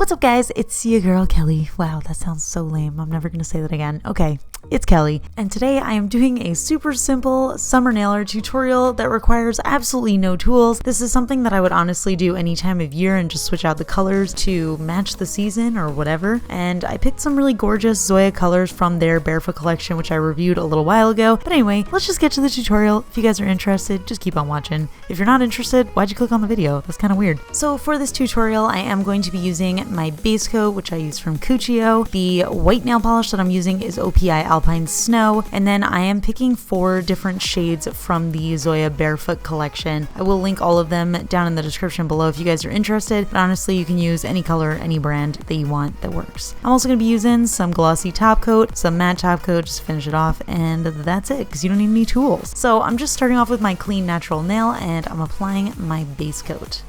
What's up guys, it's your girl Kelly. Wow, that sounds so lame. I'm never gonna say that again. Okay, it's Kelly, and today I am doing a super simple summer nail art tutorial that requires absolutely no tools. This is something that I would honestly do any time of year and just switch out the colors to match the season or whatever. And I picked some really gorgeous Zoya colors from their Barefoot collection, which I reviewed a little while ago. But anyway, let's just get to the tutorial. If you guys are interested, just keep on watching. If you're not interested, why'd you click on the video? That's kind of weird. So for this tutorial, I am going to be using my base coat, which I use from Cuccio. The white nail polish that I'm using is OPI Alpine Snow, and then I am picking 4 different shades from the Zoya Barefoot collection. I will link all of them down in the description below if you guys are interested, but honestly you can use any color, any brand that you want that works. I'm also going to be using some glossy top coat, some matte top coat, just to finish it off, and that's it because you don't need any tools. So I'm just starting off with my clean natural nail and I'm applying my base coat.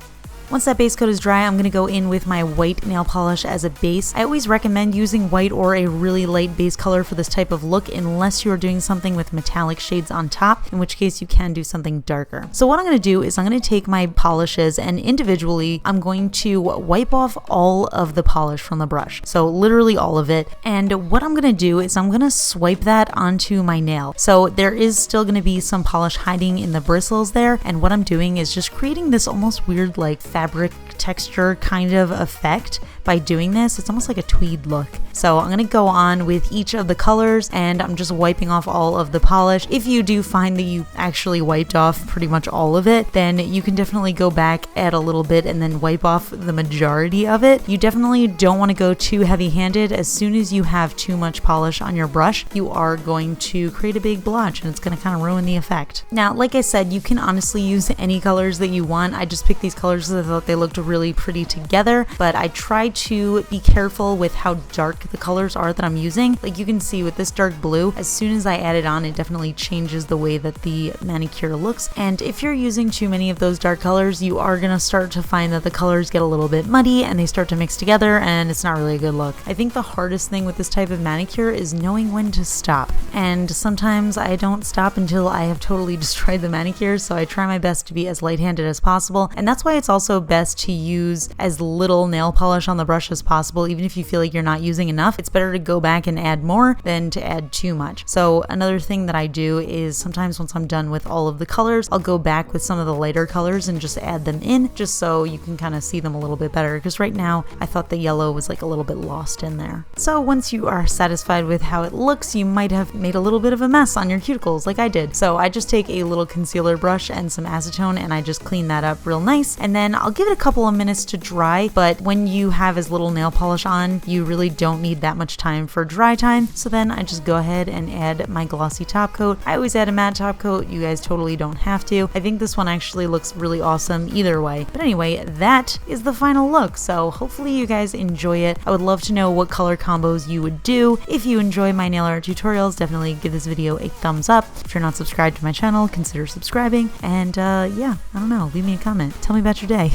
Once that base coat is dry, I'm going to go in with my white nail polish as a base. I always recommend using white or a really light base color for this type of look unless you're doing something with metallic shades on top, in which case you can do something darker. So what I'm going to do is I'm going to take my polishes and individually I'm going to wipe off all of the polish from the brush. So literally all of it. And what I'm going to do is I'm going to swipe that onto my nail. So there is still going to be some polish hiding in the bristles there. And what I'm doing is just creating this almost weird like fabric texture kind of effect by doing this. It's almost like a tweed look. So I'm gonna go on with each of the colors and I'm just wiping off all of the polish. If you do find that you actually wiped off pretty much all of it, then you can definitely go back, add a little bit, and then wipe off the majority of it. You definitely don't want to go too heavy-handed. As soon as you have too much polish on your brush, you are going to create a big blotch and it's gonna kind of ruin the effect. Now, like I said, you can honestly use any colors that you want. I just picked these colors because I thought they looked really pretty together, but I tried to be careful with how dark the colors are that I'm using. Like you can see with this dark blue, as soon as I add it on, it definitely changes the way that the manicure looks. And if you're using too many of those dark colors, you are gonna start to find that the colors get a little bit muddy and they start to mix together and it's not really a good look. I think the hardest thing with this type of manicure is knowing when to stop. And sometimes I don't stop until I have totally destroyed the manicure, so I try my best to be as light-handed as possible. And that's why it's also best to use as little nail polish on the brush as possible. Even if you feel like you're not using enough, it's better to go back and add more than to add too much. So another thing that I do is sometimes once I'm done with all of the colors, I'll go back with some of the lighter colors and just add them in, just so you can kind of see them a little bit better, because right now I thought the yellow was like a little bit lost in there. So once you are satisfied with how it looks, you might have made a little bit of a mess on your cuticles like I did. So I just take a little concealer brush and some acetone and I just clean that up real nice, and then I'll give it a couple of minutes to dry. But when you have as little nail polish on, you really don't need that much time for dry time. So then I just go ahead and add my glossy top coat. I always add a matte top coat. You guys totally don't have to. I think this one actually looks really awesome either way. But anyway, that is the final look. So hopefully you guys enjoy it. I would love to know what color combos you would do. If you enjoy my nail art tutorials, definitely give this video a thumbs up. If you're not subscribed to my channel, consider subscribing. And yeah, I don't know, leave me a comment. Tell me about your day.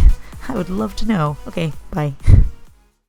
I would love to know. Okay, bye.